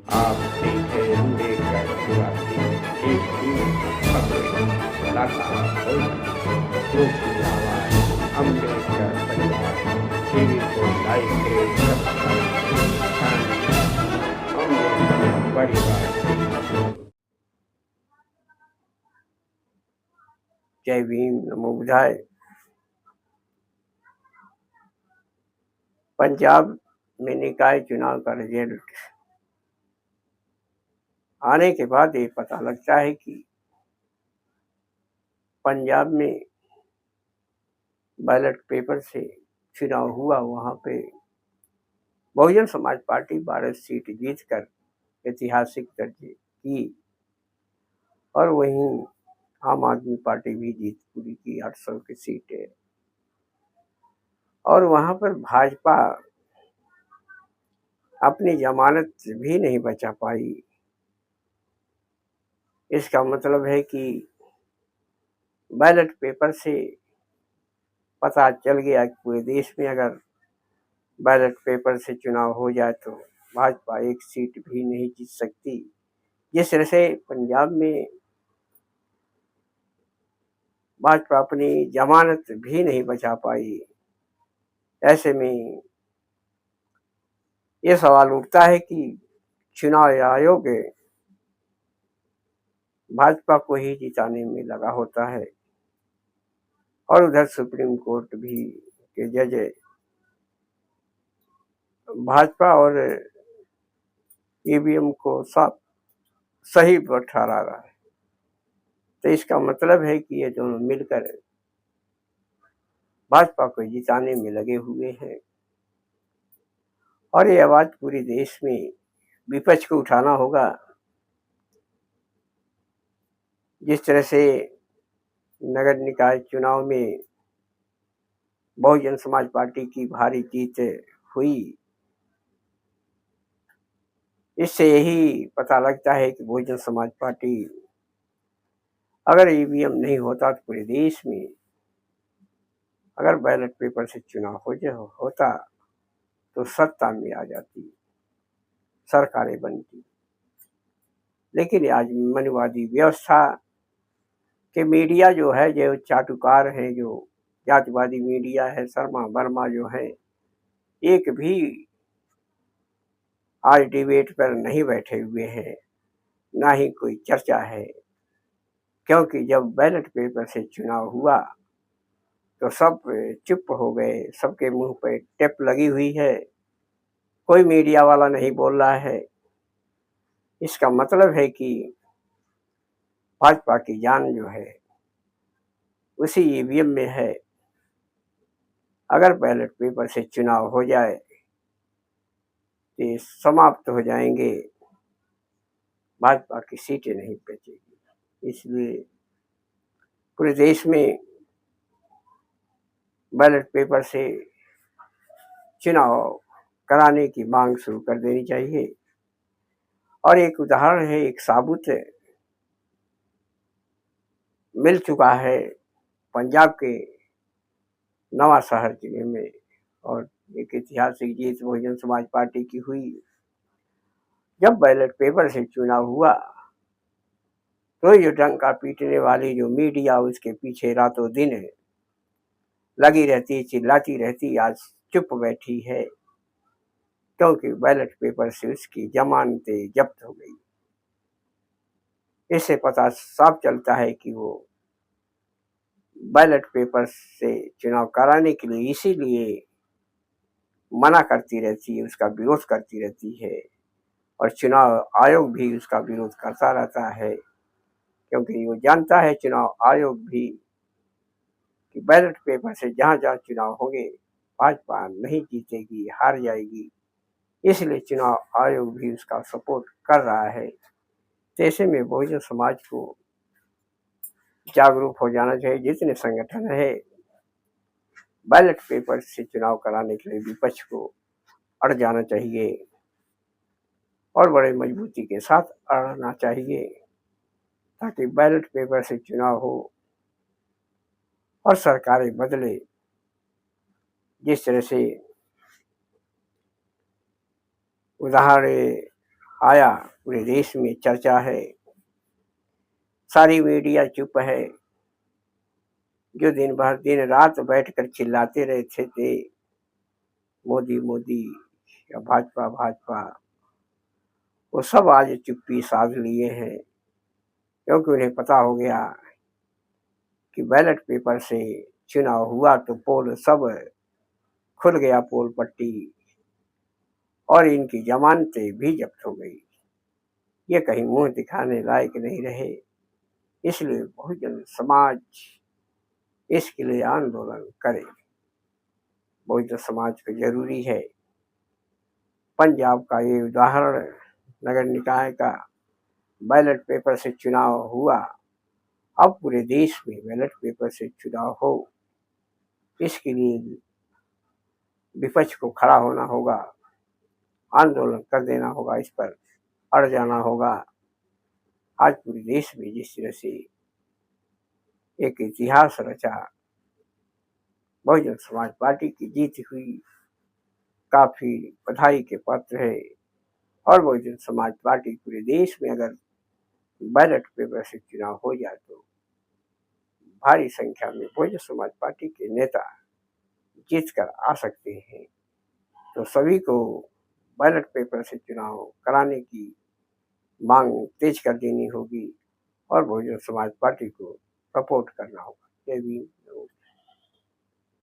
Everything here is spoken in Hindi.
आप देख रहे अम्बेडकर निवासी एक ही खबरें कलाकार ग्रुप की आवाज अम्बेडकर परिवार टीवी को लाइक करें, सब्सक्राइब करें, अम्बेडकर परिवार। जय भीम, नमो बुद्धाय। पंजाब में निकाय चुनाव का रिजल्ट आने के बाद ये पता लगता है कि पंजाब में बैलेट पेपर से चुनाव हुआ। वहाँ पे बहुजन समाज पार्टी 12 सीट जीतकर ऐतिहासिक दर्जे की और वहीं आम आदमी पार्टी भी जीत पूरी की 800 की सीटें। और वहाँ पर भाजपा अपनी जमानत भी नहीं बचा पाई। इसका मतलब है कि बैलेट पेपर से पता चल गया कि पूरे देश में अगर बैलेट पेपर से चुनाव हो जाए तो भाजपा एक सीट भी नहीं जीत सकती। जिस तरह से पंजाब में भाजपा अपनी जमानत भी नहीं बचा पाई, ऐसे में ये सवाल उठता है कि चुनाव आयोग भाजपा को ही जिताने में लगा होता है और उधर सुप्रीम कोर्ट भी के जज भाजपा और ईवीएम को साफ सही ठहरा रहा है। तो इसका मतलब है कि ये दोनों मिलकर भाजपा को जिताने में लगे हुए हैं और ये आवाज पूरे देश में विपक्ष को उठाना होगा। जिस तरह से नगर निकाय चुनाव में बहुजन समाज पार्टी की भारी जीत हुई, इससे यही पता लगता है कि बहुजन समाज पार्टी अगर ईवीएम नहीं होता तो पूरे देश में अगर बैलेट पेपर से चुनाव होता तो सत्ता में आ जाती, सरकारें बनती। लेकिन आज मनवादी व्यवस्था के मीडिया जो है, जो चाटुकार है, जो जातिवादी मीडिया है, शर्मा वर्मा जो है, एक भी आज डिबेट पर नहीं बैठे हुए हैं, ना ही कोई चर्चा है। क्योंकि जब बैलेट पेपर से चुनाव हुआ तो सब चुप हो गए, सबके मुंह पे टेप लगी हुई है, कोई मीडिया वाला नहीं बोल रहा है। इसका मतलब है कि भाजपा की जान जो है उसी ईवीएम में है। अगर बैलेट पेपर से चुनाव हो जाए तो समाप्त हो जाएंगे, भाजपा की सीटें नहीं बचेगी। इसलिए पूरे देश में बैलेट पेपर से चुनाव कराने की मांग शुरू कर देनी चाहिए। और एक उदाहरण है, एक साबुत मिल चुका है पंजाब के नवा शहर जिले में और एक ऐतिहासिक जीत बहुजन समाज पार्टी की हुई। जब बैलेट पेपर से चुनाव हुआ तो ये डंका पीटने वाली जो मीडिया उसके पीछे रातों दिन लगी रहती, चिल्लाती रहती, आज चुप बैठी है क्योंकि बैलेट पेपर से उसकी जमानतें जब्त हो गई। इससे पता साफ चलता है कि वो बैलेट पेपर से चुनाव कराने के लिए इसीलिए मना करती रहती है, उसका विरोध करती रहती है और चुनाव आयोग भी उसका विरोध करता रहता है क्योंकि वो जानता है चुनाव आयोग भी कि बैलेट पेपर से जहाँ जहाँ चुनाव होंगे भाजपा नहीं जीतेगी, हार जाएगी। इसलिए चुनाव आयोग भी उसका सपोर्ट कर रहा है। तो ऐसे में बहुजन समाज को जागरूक हो जाना चाहिए। जितने संगठन है बैलेट पेपर से चुनाव कराने के लिए विपक्ष को अड़ जाना चाहिए और बड़े मजबूती के साथ अड़ना चाहिए ताकि बैलेट पेपर से चुनाव हो और सरकारें बदले। जिस तरह से उदाहरण आया, पूरे देश में चर्चा है, सारी मीडिया चुप है। जो दिन भर दिन रात बैठकर चिल्लाते रहते थे मोदी मोदी या भाजपा भाजपा, वो सब आज चुप्पी साध लिए हैं, क्योंकि उन्हें पता हो गया कि बैलेट पेपर से चुनाव हुआ तो पोल सब खुल गया, पोल पट्टी, और इनकी जमानतें भी जब्त हो गई। ये कहीं मुंह दिखाने लायक नहीं रहे। इसलिए बहुजन समाज इसके लिए आंदोलन करे। बहुजन समाज को जरूरी है। पंजाब का ये उदाहरण, नगर निकाय का बैलेट पेपर से चुनाव हुआ, अब पूरे देश में बैलेट पेपर से चुनाव हो, इसके लिए विपक्ष को खड़ा होना होगा, आंदोलन कर देना होगा, इस पर अड़ जाना होगा। आज पूरे देश में जिस तरह से एक इतिहास रचा, बहुजन समाज पार्टी की जीत हुई, काफी बधाई के पात्र है। और बहुजन समाज पार्टी पूरे देश में अगर बैलेट पेपर से चुनाव हो जाए तो भारी संख्या में बहुजन समाज पार्टी के नेता जीत कर आ सकते हैं। तो सभी को बैलेट पेपर से चुनाव कराने की मांग तेज कर देनी होगी और बहुजन समाज पार्टी को सपोर्ट करना होगा। जय भीम।